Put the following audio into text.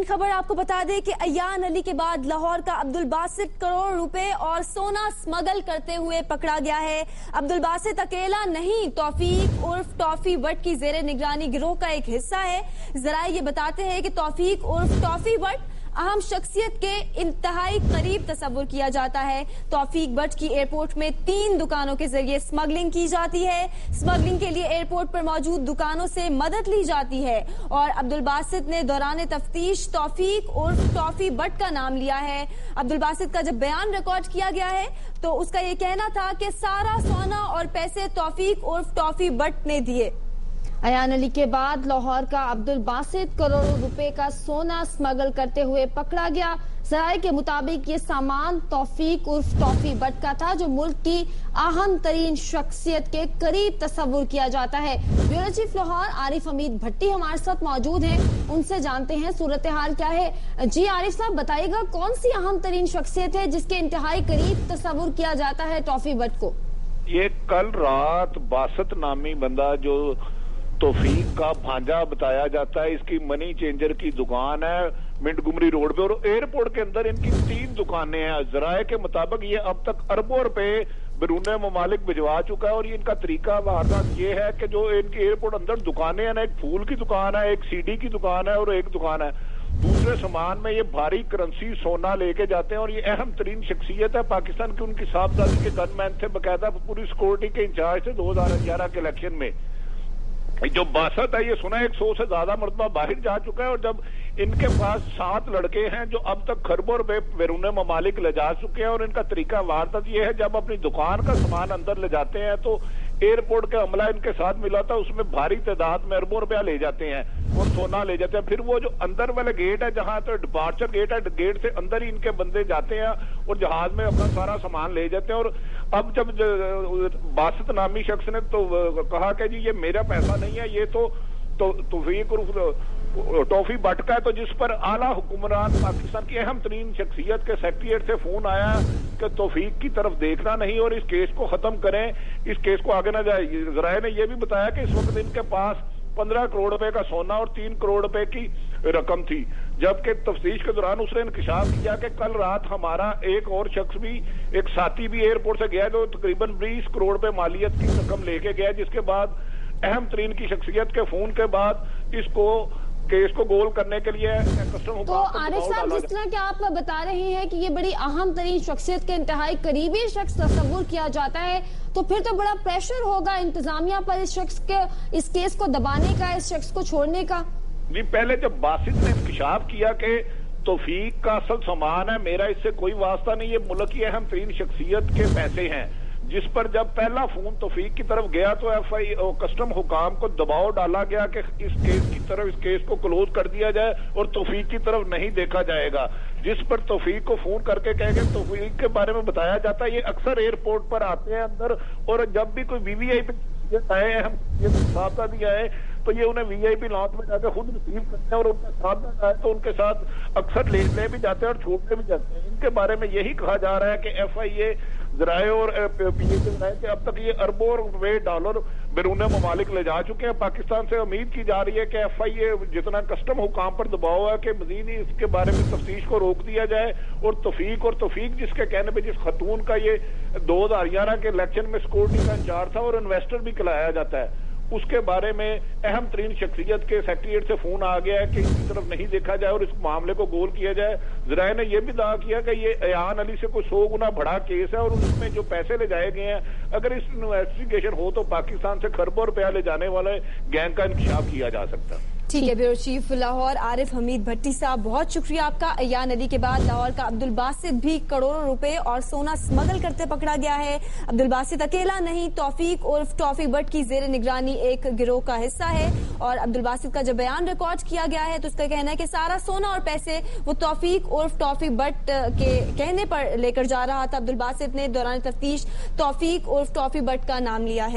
खबर आपको बता दें कि अयान अली के बाद लाहौर का अब्दुल बासित करोड़ रुपए और सोना स्मगल करते हुए पकड़ा गया है। अब्दुल बासित अकेला नहीं, तौफीक उर्फ टॉफी बट की जेरे निगरानी गिरोह का एक हिस्सा है। जराए ये बताते हैं कि तौफीक उर्फ टॉफी बट अहम शख्सियत के इंतहाई करीब तस्वुर किया जाता है। तौफीक बट की एयरपोर्ट में 3 दुकानों के जरिए स्मगलिंग की जाती है। स्मगलिंग के लिए एयरपोर्ट पर मौजूद दुकानों से मदद ली जाती है और अब्दुल बासित ने दौरान तफ्तीश तौफीक उर्फ टॉफी बट का नाम लिया है। अब्दुल बासित का जब बयान रिकॉर्ड किया गया है तो उसका ये कहना था कि सारा सोना और पैसे तौफीक उर्फ टॉफी बट ने दिए। अयान अली के बाद लाहौर का अब्दुल बासित करोड़ों रुपए का सोना स्मगल करते हुए पकड़ा गया। जराये के मुताबिक ये सामान तौफीक उर्फ टॉफी बट का था, जो मुल्क की अहम तरीन शख्सियत के करीब तस्वुर किया जाता है। ब्यूरो चीफ लाहौर आरिफ हमीद भट्टी हमारे साथ मौजूद हैं, उनसे जानते हैं सूरत हाल क्या है। जी आरिफ साहब, बताइएगा कौन सी अहम तरीन शख्सियत है जिसके इंतहाई करीब तस्वुर किया जाता है टॉफी बट को? ये कल रात बासित नामी बंदा जो तौफीक का भांजा बताया जाता है, इसकी मनी चेंजर की दुकान है मिंटगुमरी रोड पे और एयरपोर्ट के अंदर इनकी 3 दुकानें हैं। जराये के मुताबिक ये अब तक अरबों रुपए बैरून ममालिक भिजवा चुका है और ये इनका तरीका वारदात ये है कि जो इनके एयरपोर्ट अंदर दुकानें हैं ना, एक फूल की दुकान है, एक सीडी की दुकान है और एक दुकान है। दूसरे सामान में ये भारी करेंसी सोना लेके जाते हैं और ये अहम तरीन शख्सियत है पाकिस्तान की। उनकी साहबजादी के गनमैन थे, बकायदा पूरी सिक्योरिटी के इंचार्ज थे 2011 के इलेक्शन में। जो बासित है ये सुना 100 से ज्यादा मरतबा बाहर जा चुका है और जब इनके पास 7 लड़के हैं जो अब तक खरबों रुपए बैरून ममालिक ले जा चुके हैं और इनका तरीका वारदात ये है, जब अपनी दुकान का सामान अंदर ले जाते हैं तो एयरपोर्ट का अमला इनके साथ मिला था, उसमें भारी तादाद में अरबों रुपया ले जाते हैं और सोना ले जाते हैं। फिर वो जो अंदर वाले गेट है जहां तो डिपार्चर गेट है, गेट से अंदर ही इनके बंदे जाते हैं और जहाज में अपना सारा सामान ले जाते हैं। और अब जब बासित नामी शख्स ने तो कहा कि जी ये मेरा पैसा नहीं है, ये तो तौफीक उर्फ टॉफी बट का है, तो जिस पर आला हुक्मरान पाकिस्तान की अहम तरीन शख्सियत के सेक्रेटरीट से फोन आया कि तौफीक की तरफ देखना नहीं और इस केस को खत्म करें, इस केस को आगे ना जाए। जराये ने यह भी बताया कि इस वक्त इनके पास 15 करोड़ रुपए का सोना और 3 करोड़ रुपए की रकम थी, जबकि तफ्तीश के दौरान उसने इंकशाफ किया कि कल रात हमारा एक और शख्स भी, एक साथी भी एयरपोर्ट से गया जो तकरीबन 20 करोड़ रुपए मालियत की रकम लेके गया, जिसके बाद अहम तरीन की शख्सियत के फोन के बाद इसको केस को गोल करने के लिए कस्टम। तो आरिफ साहब, जिस तरह के आप बता रहे हैं कि ये बड़ी अहम तरीन शख्सियत के इंतहाई करीबी शख्स तस्वुर किया जाता है, तो फिर तो बड़ा प्रेशर होगा इंतजामिया पर इस शख्स के, इस केस को दबाने का, इस शख्स को छोड़ने का। जी, पहले जब बासित ने इंकशाफ किया कि तौफीक का असल सामान है, मेरा इससे कोई वास्ता नहीं, ये मुल्क की अहम तरीन शख्सियत के पैसे हैं, जिस पर जब पहला फोन तौफीक की तरफ गया तो कस्टम हुकाम को दबाव डाला गया कि इस केस की तरफ, इस केस को क्लोज कर दिया जाए और तौफीक की तरफ नहीं देखा जाएगा। जिस पर तौफीक को फोन करके कह गए, तौफीक के बारे में बताया जाता है ये अक्सर एयरपोर्ट पर आते हैं अंदर और जब भी कोई वीवीआईपी आए, हम ये साहबजादा भी आए तो ये उन्हें वीआईपी लॉन्च में जाकर खुद रिसीव करते हैं और उनके साथ आए तो उनके साथ अक्सर लेने भी जाते हैं और छोड़ने भी जाते हैं। इनके बारे में यही कहा जा रहा है कि FIA जराये और PA के अब तक ये अरबों रुपए डॉलर बैरून ममालिक ले जा चुके हैं। पाकिस्तान से उम्मीद की जा रही है कि FIA जितना कस्टम हुकाम पर दबाव है कि मजीद ही इसके बारे में तफ्तीश को रोक दिया जाए और तौफीक जिसके कहने पे जिस खतून का ये 2011 के इलेक्शन में सिक्योरिटी का इंचार्ज था और इन्वेस्टर भी कहलाया जाता है, उसके बारे में अहम तरीन शख्सियत के सेक्रेटरीट से फोन आ गया है कि इसकी तरफ नहीं देखा जाए और इस मामले को गोल किया जाए। जराये ने यह भी दावा किया कि ये अयान अली से कोई 100 गुना बड़ा केस है और उसमें जो पैसे ले जाए गए हैं, अगर इस इन्वेस्टिगेशन हो तो पाकिस्तान से खरबों रुपया ले जाने वाले गैंग का इंकशाफ किया जा सकता है। ठीक है, ब्यूरो चीफ लाहौर आरिफ हमीद भट्टी साहब, बहुत शुक्रिया आपका। अयान अली के बाद लाहौर का अब्दुल बासित भी करोड़ों रुपए और सोना स्मगल करते पकड़ा गया है। अब्दुल बासित अकेला नहीं, तौफीक उर्फ टॉफी बट की जेर निगरानी एक गिरोह का हिस्सा है और अब्दुल बासित का जब बयान रिकॉर्ड किया गया है तो उसका कहना है कि सारा सोना और पैसे वो तौफीक उर्फ टॉफी बट के कहने पर लेकर जा रहा था। अब्दुल बासित ने दौरान तफ्तीश तौफीक उर्फ टॉफी बट का नाम लिया है।